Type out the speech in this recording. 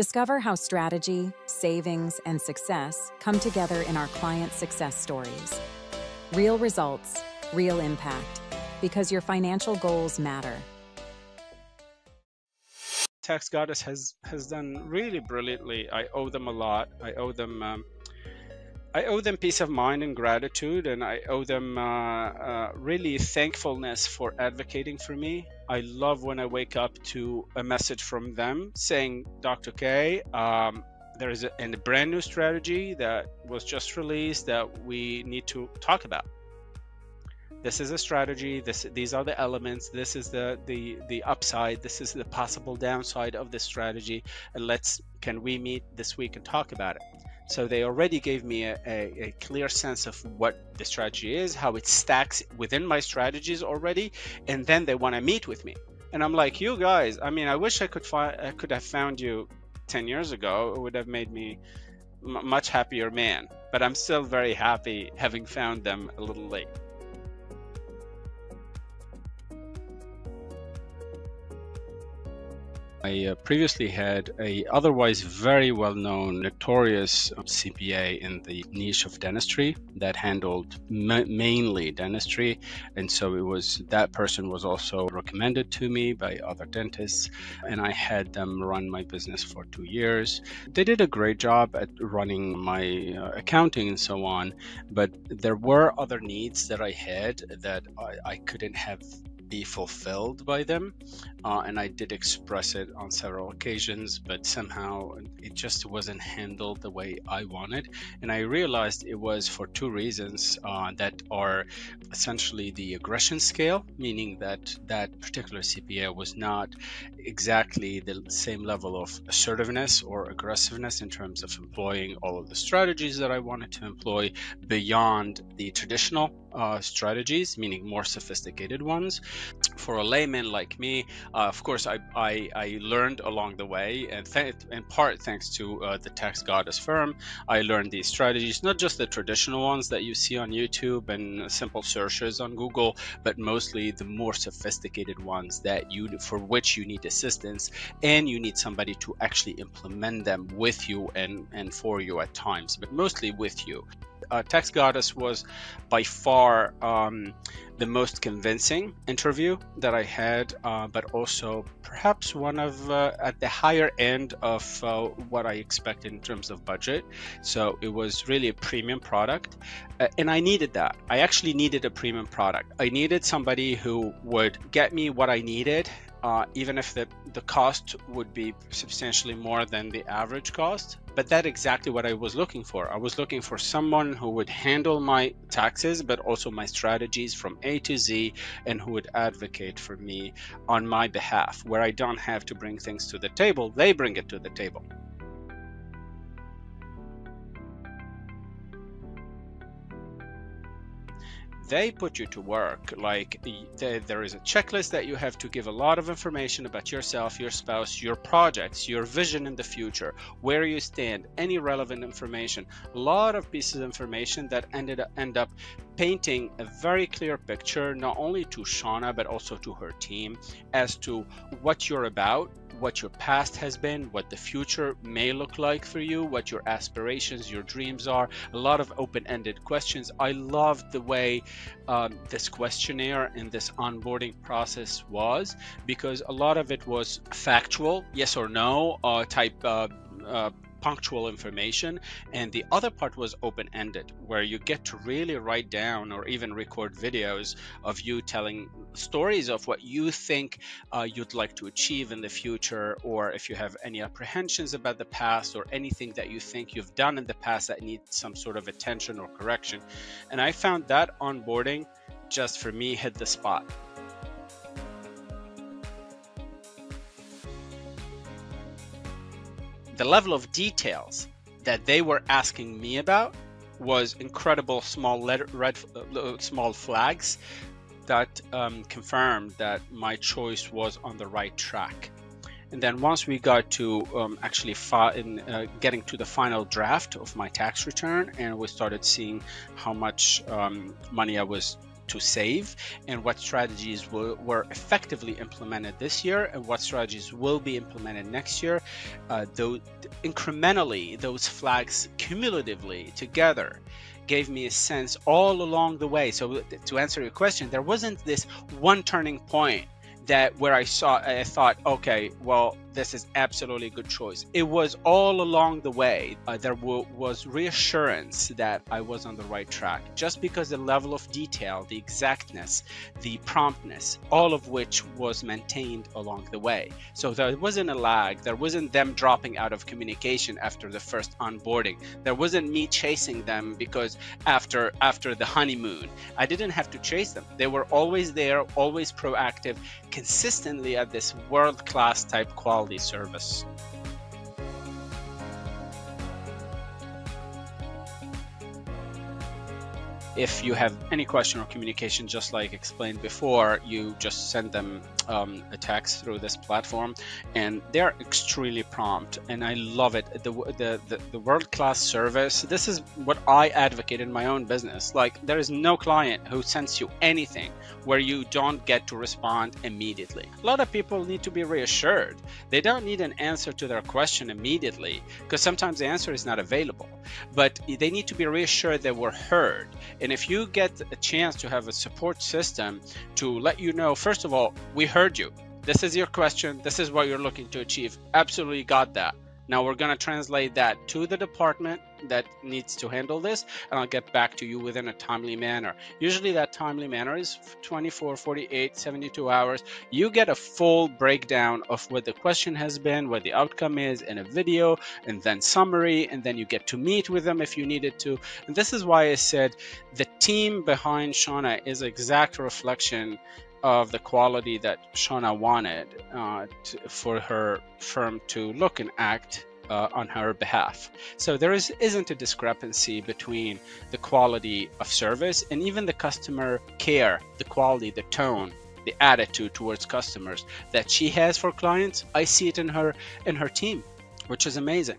Discover how strategy, savings, and success come together in our client success stories. Real results, real impact, because your financial goals matter. Tax Goddess has done really brilliantly. I owe them a lot. I owe them peace of mind and gratitude, and I owe them really thankfulness for advocating for me. I love when I wake up to a message from them saying, Dr. K, there is a brand new strategy that was just released that we need to talk about. This is a strategy. These are the elements. This is the upside. This is the possible downside of this strategy. And can we meet this week and talk about it? So they already gave me a clear sense of what the strategy is, how it stacks within my strategies already, and then they want to meet with me. And I'm like, you guys, I mean, I wish I could have found you 10 years ago. It would have made me much happier man. But I'm still very happy having found them a little late. I previously had a otherwise very well-known, notorious CPA in the niche of dentistry that handled mainly dentistry, and so that person was also recommended to me by other dentists, and I had them run my business for 2 years. They did a great job at running my accounting and so on, but there were other needs that I had that I couldn't be fulfilled by them, and I did express it on several occasions, but somehow it just wasn't handled the way I wanted. And I realized it was for two reasons that are essentially the aggression scale, meaning that that particular CPA was not exactly the same level of assertiveness or aggressiveness in terms of employing all of the strategies that I wanted to employ beyond the traditional strategies, meaning more sophisticated ones. For a layman like me, of course, I learned along the way, and in part thanks to the Tax Goddess firm, I learned these strategies, not just the traditional ones that you see on YouTube and simple searches on Google, but mostly the more sophisticated ones for which you need assistance, and you need somebody to actually implement them with you and for you at times, but mostly with you. Tax Goddess was by far the most convincing interview that I had, but also perhaps one of at the higher end of what I expected in terms of budget. So it was really a premium product, and I needed that. I actually needed a premium product. I needed somebody who would get me what I needed, even if the cost would be substantially more than the average cost. But that's exactly what I was looking for. I was looking for someone who would handle my taxes, but also my strategies from A to Z, and who would advocate for me on my behalf, where I don't have to bring things to the table. They bring it to the table. They put you to work. Like there is a checklist that you have to give a lot of information about yourself, your spouse, your projects, your vision in the future, where you stand, any relevant information, a lot of pieces of information that end up painting a very clear picture, not only to Shauna, but also to her team, as to what you're about, what your past has been, what the future may look like for you, what your aspirations, your dreams are, a lot of open-ended questions. I loved the way this questionnaire and this onboarding process was, because a lot of it was factual, yes or no type punctual information, and the other part was open-ended, where you get to really write down or even record videos of you telling stories of what you think you'd like to achieve in the future, or if you have any apprehensions about the past or anything that you think you've done in the past that needs some sort of attention or correction. And I found that onboarding just for me hit the spot. The level of details that they were asking me about was incredible. Small flags that confirmed that my choice was on the right track. And then once we got to actually getting to the final draft of my tax return, and we started seeing how much money I was to save, and what strategies were effectively implemented this year, and what strategies will be implemented next year. Though incrementally, those flags cumulatively together gave me a sense all along the way. So to answer your question, there wasn't this one turning point where I thought, okay, well, this is absolutely a good choice. It was all along the way. There was reassurance that I was on the right track, just because the level of detail, the exactness, the promptness, all of which was maintained along the way. So there wasn't a lag. There wasn't them dropping out of communication after the first onboarding. There wasn't me chasing them because after the honeymoon, I didn't have to chase them. They were always there, always proactive, consistently at this world-class type quality service. If you have any question or communication, just like explained before, you just send them a text through this platform, and they're extremely prompt, and I love it. The world-class service, this is what I advocate in my own business. Like, there is no client who sends you anything where you don't get to respond immediately. A lot of people need to be reassured. They don't need an answer to their question immediately, because sometimes the answer is not available, but they need to be reassured they were heard. And if you get a chance to have a support system to let you know, first of all, we heard you. This is your question. This is what you're looking to achieve. Absolutely got that. Now we're going to translate that to the department that needs to handle this, and I'll get back to you within a timely manner. Usually that timely manner is 24, 48, 72 hours. You get a full breakdown of what the question has been, what the outcome is in a video, and then summary, and then you get to meet with them if you needed to. And this is why I said the team behind Shauna is an exact reflection of the quality that Shauna wanted for her firm to look and act on her behalf. So there isn't a discrepancy between the quality of service and even the customer care, the quality, the tone, the attitude towards customers that she has for clients. I see it in her team, which is amazing.